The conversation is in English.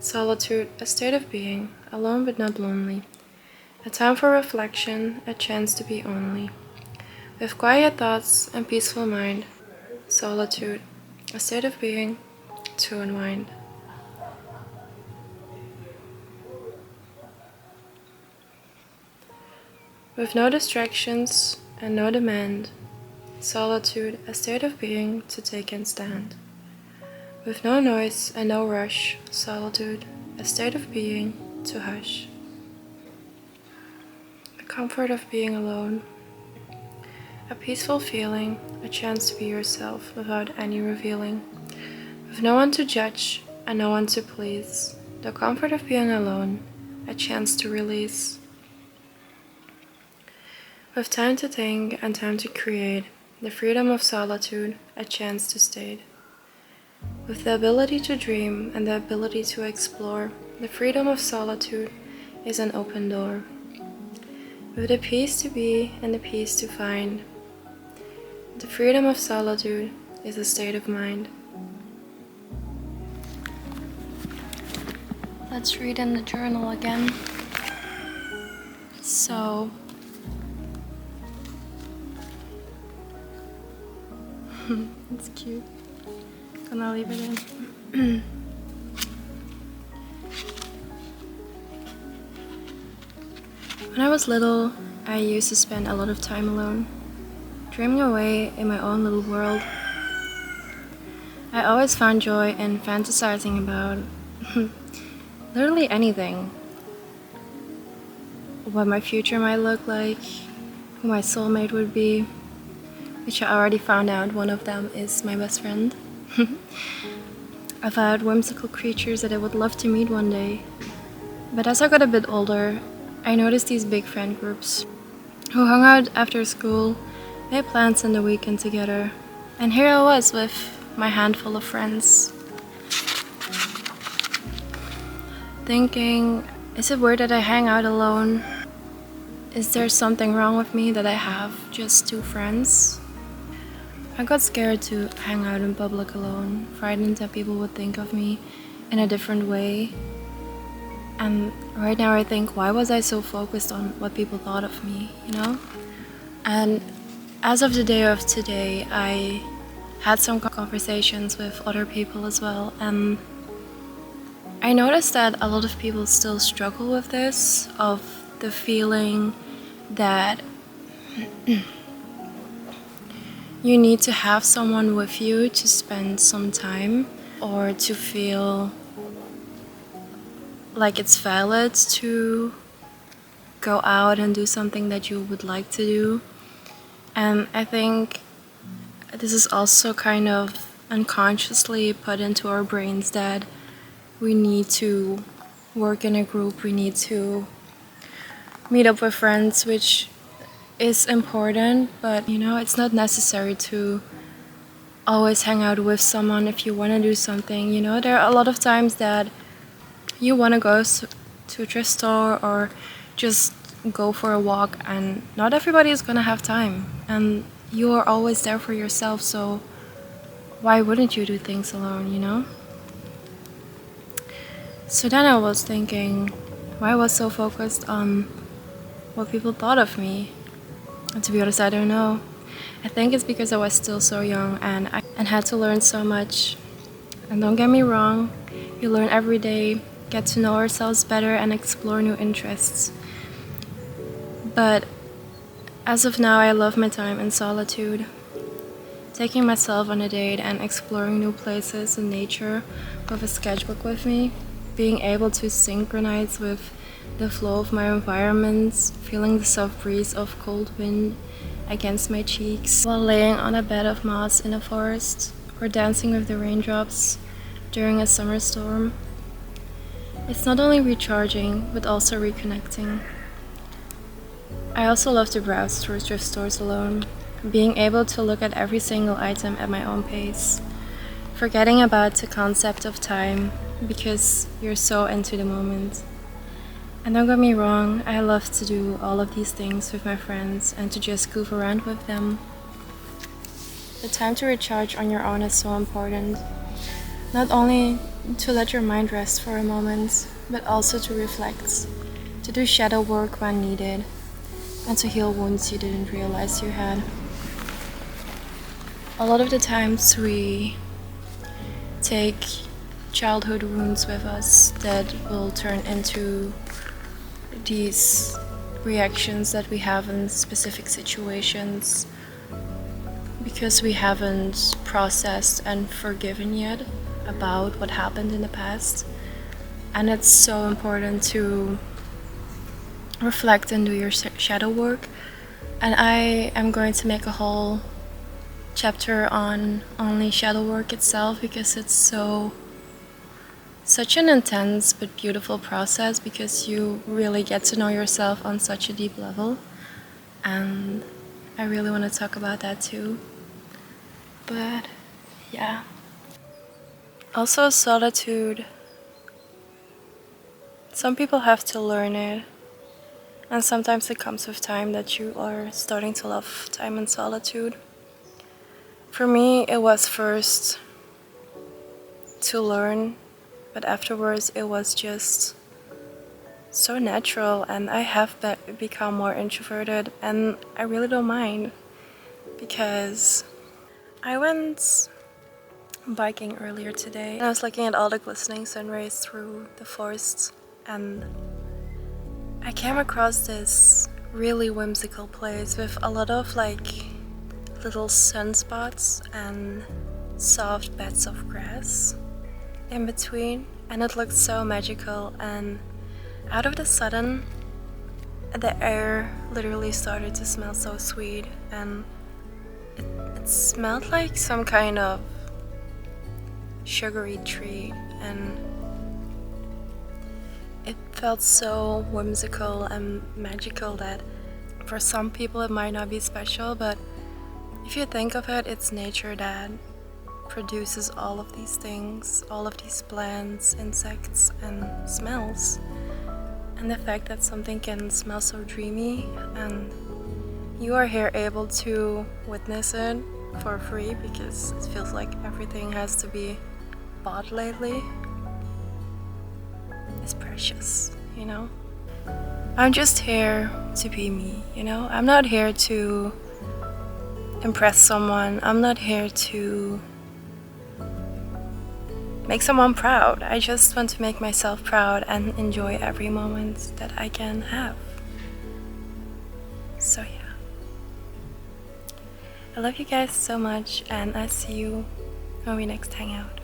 Solitude, a state of being, alone but not lonely. A time for reflection, a chance to be only. With quiet thoughts and peaceful mind. Solitude, a state of being, to unwind. With no distractions and no demand. Solitude, a state of being, to take and stand. With no noise and no rush. Solitude, a state of being, to hush. The comfort of being alone. A peaceful feeling, a chance to be yourself without any revealing. With no one to judge and no one to please. The comfort of being alone, a chance to release. With time to think and time to create. The freedom of solitude, a chance to stay. With the ability to dream and the ability to explore, the freedom of solitude is an open door. With the peace to be and the peace to find, the freedom of solitude is a state of mind. Let's read in the journal again. So, it's cute. Gonna leave it in. When I was little, I used to spend a lot of time alone, dreaming away in my own little world. I always found joy in fantasizing about literally anything. What my future might look like, who my soulmate would be, which I already found out one of them is my best friend. About whimsical creatures that I would love to meet one day. But as I got a bit older, I noticed these big friend groups who hung out after school, made plans on the weekend together. And here I was with my handful of friends, thinking, is it weird that I hang out alone? Is there something wrong with me that I have just 2 friends? I got scared to hang out in public alone, frightened that people would think of me in a different way. And right now I think, why was I so focused on what people thought of me, you know? And as of the day of today, I had some conversations with other people as well, and I noticed that a lot of people still struggle with this, of the feeling that you need to have someone with you to spend some time, or to feel like it's valid to go out and do something that you would like to do. And I think this is also kind of unconsciously put into our brains that we need to work in a group, we need to meet up with friends, which is important, but you know, it's not necessary to always hang out with someone if you want to do something. You know, there are a lot of times that you want to go to a thrift store or just go for a walk, and not everybody is gonna have time, and you are always there for yourself, so why wouldn't you do things alone, you know? So then I was thinking, why I was so focused on what people thought of me. And to be honest, I don't know. I think it's because I was still so young and had to learn so much. And don't get me wrong, you learn every day, get to know ourselves better and explore new interests. But as of now, I love my time in solitude. Taking myself on a date and exploring new places and nature with a sketchbook with me. Being able to synchronize with the flow of my environments, feeling the soft breeze of cold wind against my cheeks while laying on a bed of moss in a forest, or dancing with the raindrops during a summer storm. It's not only recharging, but also reconnecting. I also love to browse through thrift stores alone, being able to look at every single item at my own pace, forgetting about the concept of time because you're so into the moment. And don't get me wrong, I love to do all of these things with my friends and to just goof around with them. The time to recharge on your own is so important. Not only to let your mind rest for a moment, but also to reflect, to do shadow work when needed, and to heal wounds you didn't realize you had. A lot of the times we take childhood wounds with us that will turn into these reactions that we have in specific situations because we haven't processed and forgiven yet about what happened in the past. And it's so important to reflect and do your shadow work. And I am going to make a whole chapter on only shadow work itself because it's such an intense but beautiful process, because you really get to know yourself on such a deep level, and I really want to talk about that too. But yeah, also solitude. Some people have to learn it, and sometimes it comes with time that you are starting to love time in solitude. For me, it was first to learn, but afterwards it was just so natural, and I have become more introverted, and I really don't mind, because I went biking earlier today and I was looking at all the glistening sun rays through the forests, and I came across this really whimsical place with a lot of like little sunspots and soft beds of grass in between, and it looked so magical. And out of the sudden, the air literally started to smell so sweet, and it smelled like some kind of sugary treat, and it felt so whimsical and magical that for some people it might not be special, but if you think of it, it's nature that produces all of these things, all of these plants, insects, and smells. And the fact that something can smell so dreamy and you are here able to witness it for free, because it feels like everything has to be bought lately, is precious, you know? I'm just here to be me, you know? I'm not here to impress someone. I'm not here to make someone proud. I just want to make myself proud and enjoy every moment that I can have. So yeah. I love you guys so much, and I see you when we next hang out.